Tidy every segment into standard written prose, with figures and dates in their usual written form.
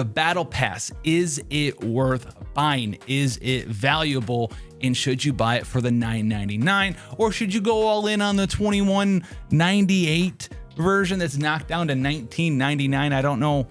The battle pass, is it worth buying? Is it valuable? And should you buy it for the $9.99, or should you go all in on the $21.98 version that's knocked down to $19.99? I don't know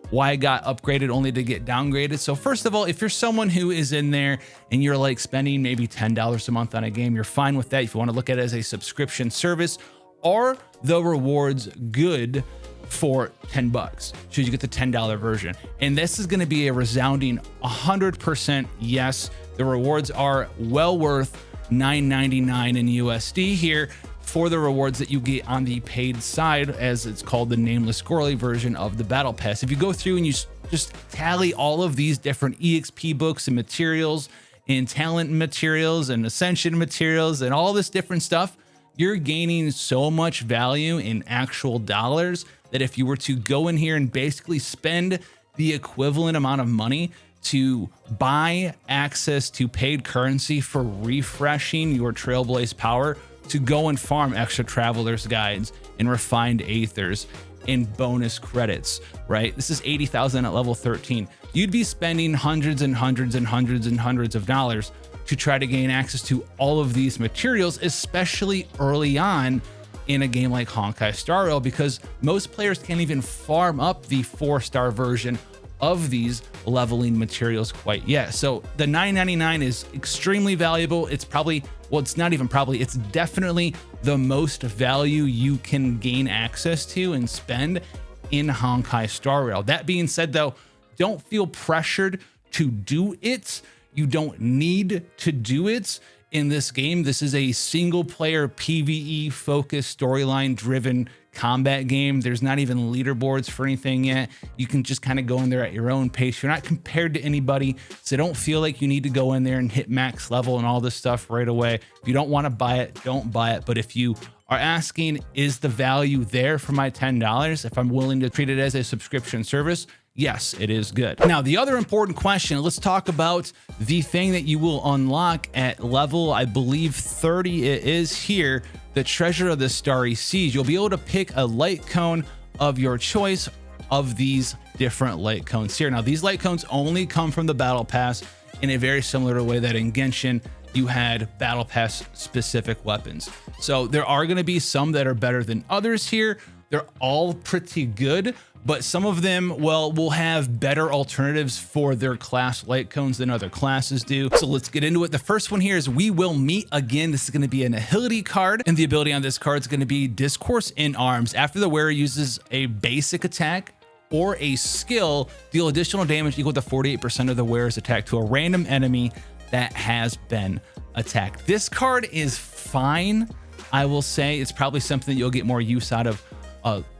why it got upgraded only to get downgraded. So first of all, if you're someone who is in there and you're like spending maybe $10 a month on a game, you're fine with that. If you want to look at it as a subscription service, are the rewards good for 10 bucks? Should you get the $10 version? And this is going to be a resounding 100% yes. The rewards are well worth $9.99 in USD here for the rewards that you get on the paid side, as it's called the Nameless Squirrely version of the Battle Pass. If you go through and you just tally all of these different EXP books and materials and talent materials and ascension materials and all this different stuff, you're gaining so much value in actual dollars that if you were to go in here and basically spend the equivalent amount of money to buy access to paid currency for refreshing your Trailblaze power, to go and farm extra traveler's guides and refined aethers and bonus credits, right? This is 80,000 at level 13. You'd be spending hundreds and hundreds and hundreds and hundreds of dollars to try to gain access to all of these materials, especially early on in a game like Honkai Star Rail, because most players can't even farm up the 4-star version of these leveling materials quite yet. So the $9.99 is extremely valuable. It's probably, well, it's not even probably, it's definitely the most value you can gain access to and spend in Honkai Star Rail. That being said though, don't feel pressured to do it. You don't need to do it in this game. This is a single player PvE focused, storyline driven combat game. There's not even leaderboards for anything yet. You can just kind of go in there at your own pace. You're not compared to anybody, so don't feel like you need to go in there and hit max level and all this stuff right away. If you don't want to buy it, don't buy it. But if you are asking, is the value there for my $10 if I'm willing to treat it as a subscription service? Yes, it is good. Now, the other important question, let's talk about the thing that you will unlock at level, I believe 30 it is here, the Treasure of the Starry Seas. You'll be able to pick a light cone of your choice of these different light cones here. Now, these light cones only come from the Battle Pass in a very similar way that in Genshin, you had Battle Pass specific weapons. So there are going to be some that are better than others here. They're all pretty good, but some of them, well, will have better alternatives for their class light cones than other classes do. So let's get into it. The first one here is We Will Meet Again. This is going to be a Nihility card, and the ability on this card is going to be Discourse in Arms. After the wearer uses a basic attack or a skill, deal additional damage equal to 48% of the wearer's attack to a random enemy that has been attacked. This card is fine. I will say it's probably something that you'll get more use out of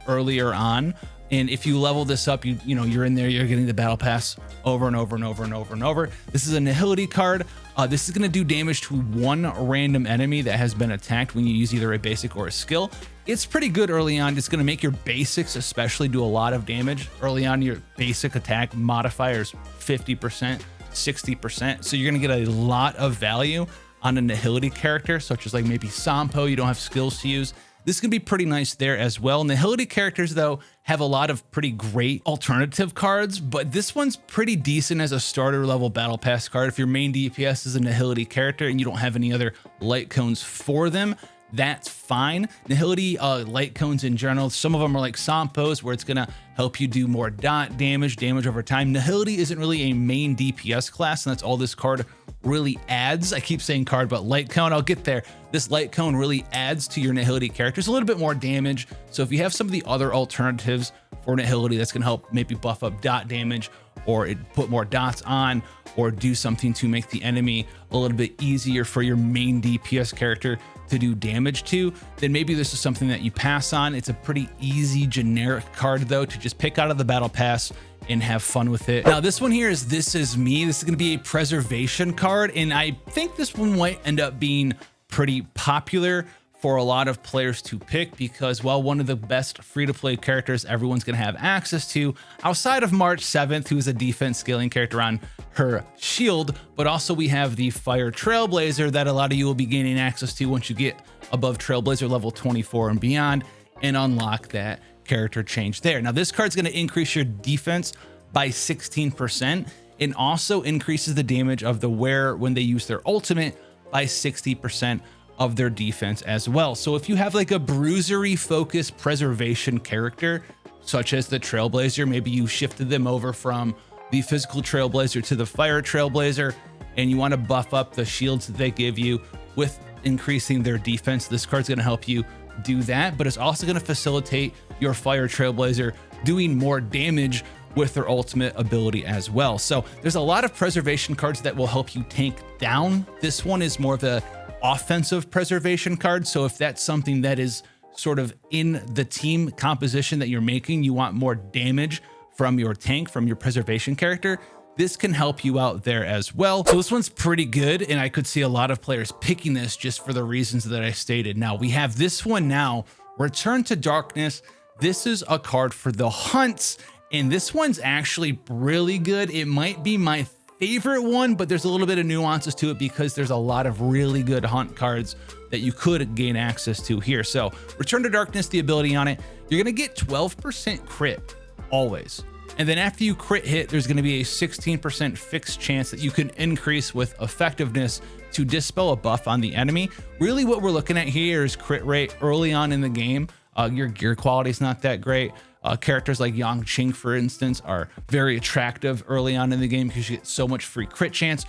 earlier on. And if you level this up, you're in there, you're getting the battle pass over and over and over and over and over. This is a Nihility card. This is going to do damage to one random enemy that has been attacked when you use either a basic or a skill. It's pretty good early on. It's going to make your basics especially do a lot of damage. Early on, your basic attack modifiers 50%, 60%. So you're going to get a lot of value on a Nihility character, such as like maybe Sampo, you don't have skills to use. This can be pretty nice there as well. Nihility characters, though, have a lot of pretty great alternative cards, but this one's pretty decent as a starter level battle pass card. If your main DPS is a Nihility character and you don't have any other light cones for them, that's fine. Nihility light cones in general, some of them are like Sampo's, where it's gonna help you do more dot damage over time. Nihility isn't really a main DPS class, and that's all this card really adds. I keep saying card, but light cone, I'll get there. This light cone really adds to your Nihility characters a little bit more damage. So if you have some of the other alternatives for Nihility, that's gonna help maybe buff up dot damage, or it put more dots on, or do something to make the enemy a little bit easier for your main DPS character to do damage to, then maybe this is something that you pass on. It's a pretty easy generic card though to just pick out of the battle pass and have fun with it. Now this one here is This Is Me. This is going to be a preservation card, and I think this one might end up being pretty popular for a lot of players to pick, because, well, one of the best free-to-play characters everyone's going to have access to outside of March 7th, who's a defense scaling character on her shield, but also we have the Fire Trailblazer that a lot of you will be gaining access to once you get above Trailblazer level 24 and beyond and unlock that character change there. Now this card's going to increase your defense by 16%, and also increases the damage of the wearer when they use their ultimate by 60% of their defense as well. So if you have like a bruisery focused preservation character, such as the Trailblazer, maybe you shifted them over from the physical Trailblazer to the fire Trailblazer, and you want to buff up the shields that they give you with increasing their defense, this card's going to help you do that, but it's also going to facilitate your fire Trailblazer doing more damage with their ultimate ability as well. So there's a lot of preservation cards that will help you tank down. This one is more of a offensive preservation card. So if that's something that is sort of in the team composition that you're making, you want more damage from your tank, from your preservation character, this can help you out there as well. So this one's pretty good, and I could see a lot of players picking this just for the reasons that I stated. Now we have this one now, Return to Darkness. This is a card for the hunts, and this one's actually really good. It might be my favorite one, but there's a little bit of nuances to it because there's a lot of really good hunt cards that you could gain access to here. So Return to Darkness, the ability on it, you're gonna get 12% crit always. And then after you crit hit, there's gonna be a 16% fixed chance that you can increase with effectiveness to dispel a buff on the enemy. Really what we're looking at here is crit rate early on in the game. Your gear quality is not that great. Characters like Yang Qing, for instance, are very attractive early on in the game because you get so much free crit chance.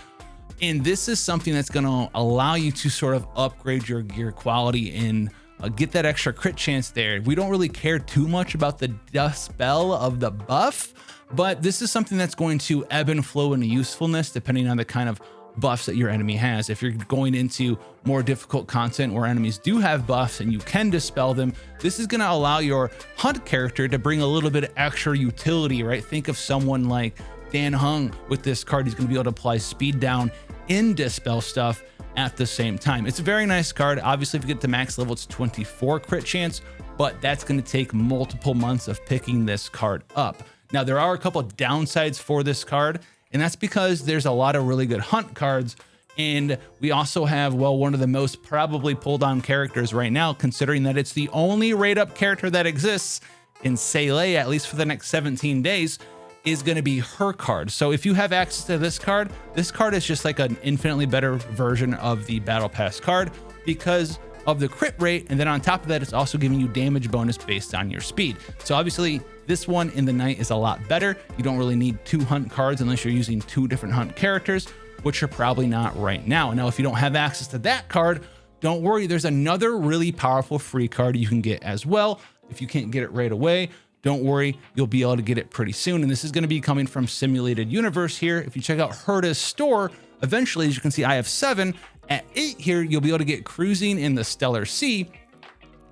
And this is something that's going to allow you to sort of upgrade your gear quality and get that extra crit chance there. We don't really care too much about the dispel of the buff, but this is something that's going to ebb and flow into usefulness depending on the kind of buffs that your enemy has. If you're going into more difficult content where enemies do have buffs and you can dispel them, this is going to allow your hunt character to bring a little bit of extra utility, right? Think of someone like Dan Hung with this card. He's going to be able to apply speed down and dispel stuff at the same time. It's a very nice card. Obviously, if you get to max level, it's 24 crit chance, but that's going to take multiple months of picking this card up. Now, there are a couple of downsides for this card, and that's because there's a lot of really good hunt cards. And we also have, well, one of the most probably pulled on characters right now, considering that it's the only rate up character that exists in Seele, at least for the next 17 days, is going to be her card. So if you have access to this card is just like an infinitely better version of the Battle Pass card because of the crit rate. And then on top of that, it's also giving you damage bonus based on your speed. So obviously this one in the night is a lot better. You don't really need 2 hunt cards unless you're using 2 different hunt characters, which you're probably not right now. Now, if you don't have access to that card, don't worry. There's another really powerful free card you can get as well. If you can't get it right away, don't worry, you'll be able to get it pretty soon. And this is going to be coming from Simulated Universe here. If you check out Herta's store, eventually, as you can see, I have 7. At 8 here, you'll be able to get Cruising in the Stellar Sea.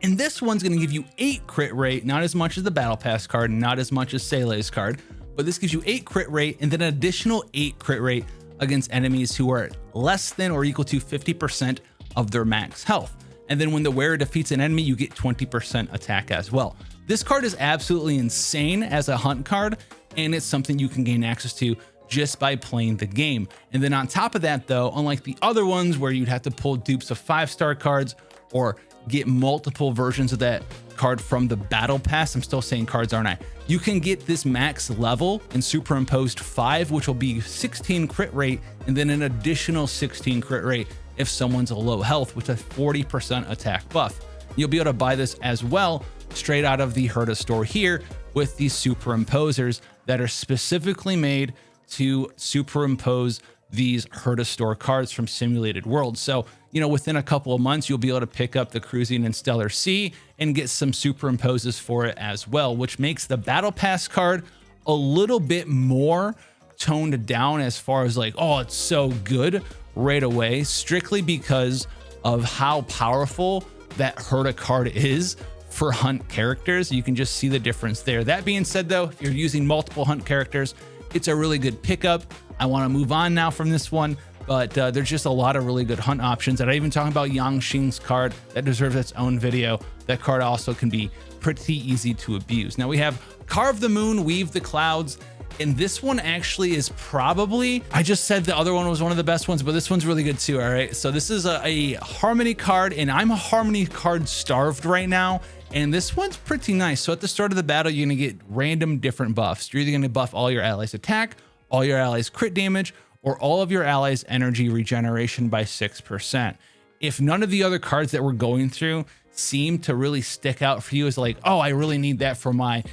And this one's going to give you 8 crit rate, not as much as the Battle Pass card, and not as much as Sele's card, but this gives you 8 crit rate and then an additional 8 crit rate against enemies who are less than or equal to 50% of their max health. And then when the wearer defeats an enemy, you get 20% attack as well. This card is absolutely insane as a hunt card, and it's something you can gain access to just by playing the game. And then on top of that, though, unlike the other ones where you'd have to pull dupes of 5-star cards or get multiple versions of that card from the Battle Pass, I'm still saying cards, aren't I? You can get this max level and superimposed 5, which will be 16 crit rate, and then an additional 16 crit rate if someone's a low health with a 40% attack buff. You'll be able to buy this as well straight out of the Herta store here with these superimposers that are specifically made to superimpose these Herta store cards from Simulated Worlds. So, you know, within a couple of months, you'll be able to pick up the Cruising in Stellar Sea and get some superimposes for it as well, which makes the Battle Pass card a little bit more toned down as far as like, oh, it's so good right away, strictly because of how powerful that Herta card is for hunt characters. You can just see the difference there. That being said, though, if you're using multiple hunt characters, it's a really good pickup. I want to move on now from this one, but there's just a lot of really good hunt options. And I even talking about Yang Qing's card that deserves its own video. That card also can be pretty easy to abuse. Now we have Carve the Moon, Weave the Clouds, And this one actually is probably, I just said the other one was one of the best ones, but this one's really good too. All right. So this is a harmony card, and I'm a harmony card starved right now. And this one's pretty nice. So at the start of the battle, you're going to get random different buffs. You're either going to buff all your allies' attack, all your allies' crit damage, or all of your allies' energy regeneration by 6%. If none of the other cards that we're going through seem to really stick out for you as like, oh, I really need that for my,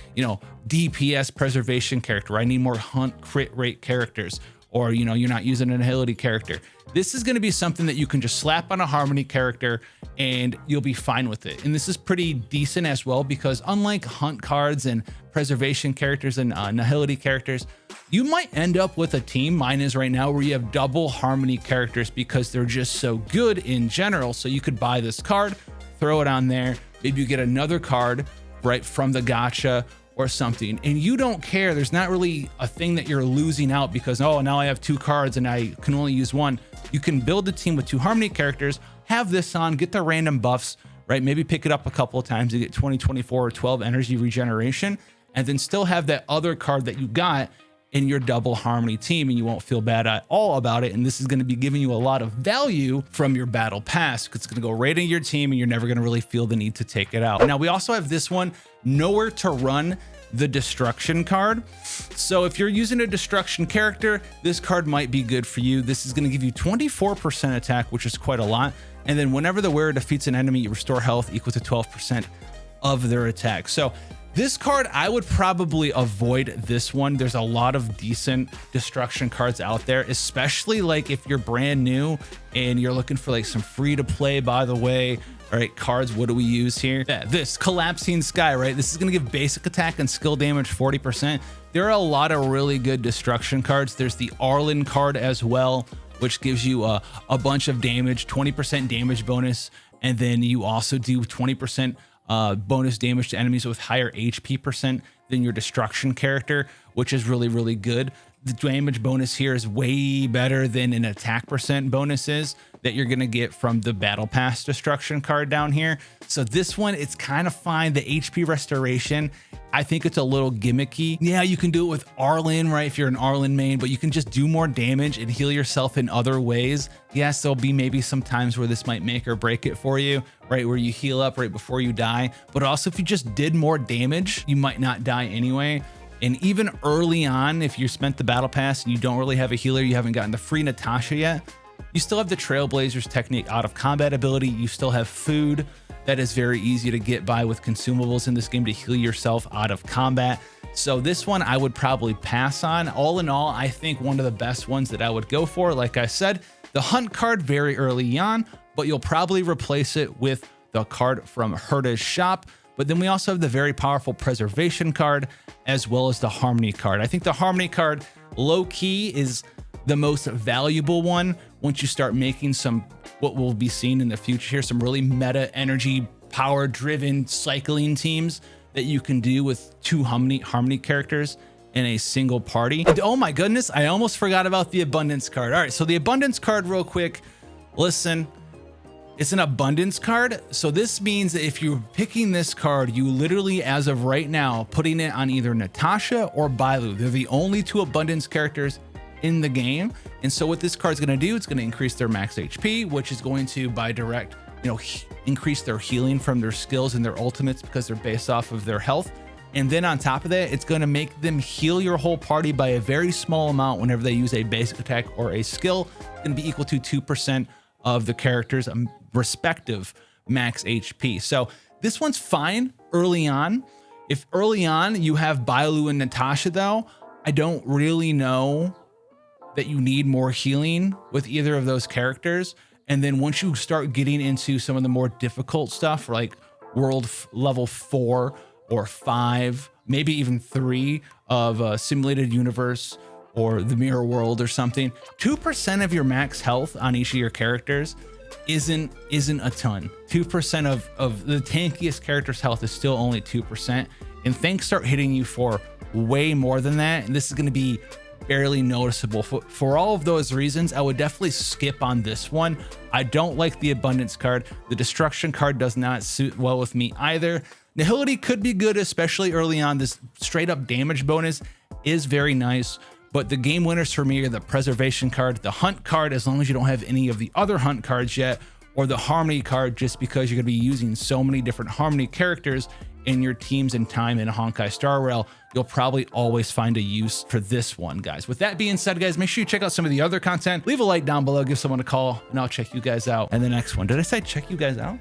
DPS preservation character. I need more hunt crit rate characters, or, you're not using an agility character. This is going to be something that you can just slap on a harmony character and you'll be fine with it. And this is pretty decent as well, because unlike hunt cards and preservation characters and agility characters, you might end up with a team, mine is right now, where you have double harmony characters because they're just so good in general. So you could buy this card, throw it on there, maybe you get another card right from the gacha or something, and you don't care. There's not really a thing that you're losing out because, oh, now I have 2 cards and I can only use 1. You can build a team with 2 harmony characters, have this on, get the random buffs, right? Maybe pick it up a couple of times to get 20, 24, or 12 energy regeneration, and then still have that other card that you got in your double harmony team, and you won't feel bad at all about it. And this is going to be giving you a lot of value from your battle pass, because it's going to go right into your team and you're never going to really feel the need to take it out. Now we also have this one, Nowhere to Run, the destruction card. So if you're using a destruction character, this card might be good for you. This is going to give you 24% attack, which is quite a lot. And then whenever the wearer defeats an enemy, you restore health equal to 12% of their attack. So this card, I would probably avoid this one. There's a lot of decent destruction cards out there, especially like if you're brand new and you're looking for like some free to play, by the way. All right, cards, what do we use here? Yeah, this Collapsing Sky, right? This is going to give basic attack and skill damage 40%. There are a lot of really good destruction cards. There's the Arlen card as well, which gives you a bunch of damage, 20% damage bonus. And then you also do 20% bonus damage to enemies with higher HP percent than your destruction character, which is really, really good. The damage bonus here is way better than an attack percent bonus is that you're going to get from the battle pass destruction card down here. So this one, it's kind of fine. The HP restoration, I think it's a little gimmicky. Yeah, you can do it with Arlen, right? If you're an Arlen main, but you can just do more damage and heal yourself in other ways. Yes, there'll be maybe some times where this might make or break it for you, right? Where you heal up right before you die. But also if you just did more damage, you might not die anyway. And even early on, if you spent the battle pass and you don't really have a healer, you haven't gotten the free Natasha yet, you still have the Trailblazer's technique out of combat ability. You still have food that is very easy to get by with consumables in this game to heal yourself out of combat. So this one I would probably pass on. All in all, I think one of the best ones that I would go for, like I said, the Hunt card very early on, but you'll probably replace it with the card from Herta's shop. But then we also have the very powerful Preservation card, as well as the Harmony card. I think the Harmony card, low key, is the most valuable one once you start making some, what will be seen in the future here, some really meta energy power driven cycling teams that you can do with 2 harmony characters in a single party. And oh my goodness, I almost forgot about the Abundance card. All right, so the Abundance card real quick. Listen, it's an abundance card. So this means that if you're picking this card, you literally, as of right now, putting it on either Natasha or Bailu. They're the only 2 abundance characters in the game. And so what this card's going to do, it's going to increase their max HP, which is going to by direct, increase their healing from their skills and their ultimates because they're based off of their health. And then on top of that, it's going to make them heal your whole party by a very small amount whenever they use a basic attack or a skill. It's going to be equal to 2% of the character's respective max HP. So this one's fine early on. If early on you have Bailu and Natasha though, I don't really know that you need more healing with either of those characters. And then once you start getting into some of the more difficult stuff, like world level 4 or 5, maybe even 3 of a simulated universe or the mirror world or something, 2% of your max health on each of your characters isn't a ton. 2% of the tankiest character's health is still only 2. And things start hitting you for way more than that. And this is going to be barely noticeable. For all of those reasons, I would definitely skip on this one. I don't like the Abundance card. The Destruction card does not suit well with me either. Nihility could be good, especially early on. This straight up damage bonus is very nice. But the game winners for me are the preservation card, the hunt card, as long as you don't have any of the other hunt cards yet, or the harmony card, just because you're going to be using so many different harmony characters in your teams and time in a Honkai Star Rail. You'll probably always find a use for this one, guys. With that being said, guys, make sure you check out some of the other content. Leave a like down below, give someone a call, and I'll check you guys out in the next one. Did I say check you guys out?